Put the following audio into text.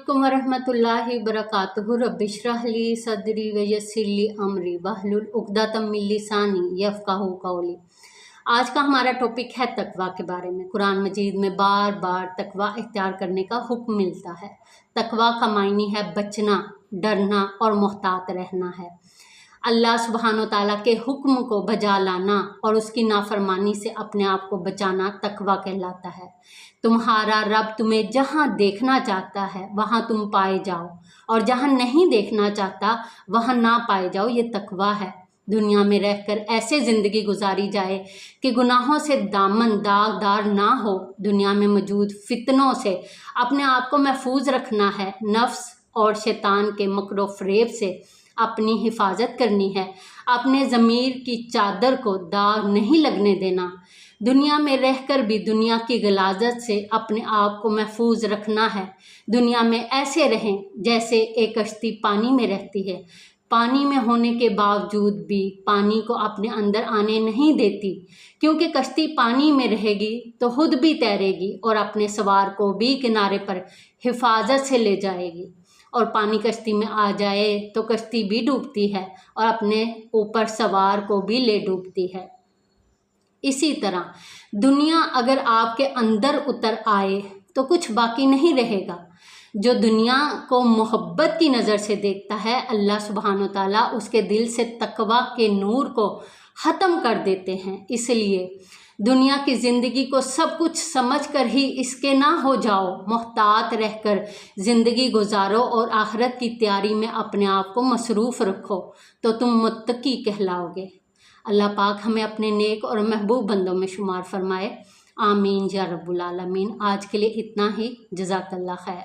अलैकुम वरहमतुल्लाहि वबरकातुहू। रब्बि इश्रह ली सदरी वयस्सिर ली अमरी वहलुल उक़दतम मिन लिसानी यफ़क़हू क़ौली। आज का हमारा टॉपिक है तकवा के बारे में। कुरान मजीद में बार बार तकवा इख्तियार करने का हुक्म मिलता है। तकवा का मायने है बचना, डरना और मोहतात रहना है। अल्लाह सुब्हानो ताला के हुक्म को बजा लाना और उसकी नाफरमानी से अपने आप को बचाना तकवा कहलाता है। तुम्हारा रब तुम्हें जहाँ देखना चाहता है वहाँ तुम पाए जाओ, और जहाँ नहीं देखना चाहता वहाँ ना पाए जाओ, ये तकवा है। दुनिया में रहकर ऐसे ज़िंदगी गुजारी जाए कि गुनाहों से दामन दागदार ना हो। दुनिया में मौजूद फितनों से अपने आप को महफूज रखना है। नफ्स और शैतान के मकरो फ़रेब से अपनी हिफाजत करनी है। अपने ज़मीर की चादर को दाग नहीं लगने देना। दुनिया में रहकर भी दुनिया की गलाजत से अपने आप को महफूज रखना है। दुनिया में ऐसे रहें जैसे एक कश्ती पानी में रहती है। पानी में होने के बावजूद भी पानी को अपने अंदर आने नहीं देती, क्योंकि कश्ती पानी में रहेगी तो खुद भी तैरेगी और अपने सवार को भी किनारे पर हिफाजत से ले जाएगी। और पानी कश्ती में आ जाए तो कश्ती भी डूबती है और अपने ऊपर सवार को भी ले डूबती है। इसी तरह दुनिया अगर आपके अंदर उतर आए तो कुछ बाकी नहीं रहेगा। जो दुनिया को मोहब्बत की नज़र से देखता है, अल्लाह सुब्हानो ताला उसके दिल से तकवा के नूर को ख़त्म कर देते हैं। इसलिए दुनिया की ज़िंदगी को सब कुछ समझकर ही इसके ना हो जाओ। मोहतात रहकर ज़िंदगी गुजारो और आखिरत की तैयारी में अपने आप को मसरूफ़ रखो, तो तुम मुत्तकी कहलाओगे। अल्लाह पाक हमें अपने नेक और महबूब बंदों में शुमार फरमाए। आमीन या रब्बुल आलमीन। आज के लिए इतना ही। जज़ाकल्लाह खैर।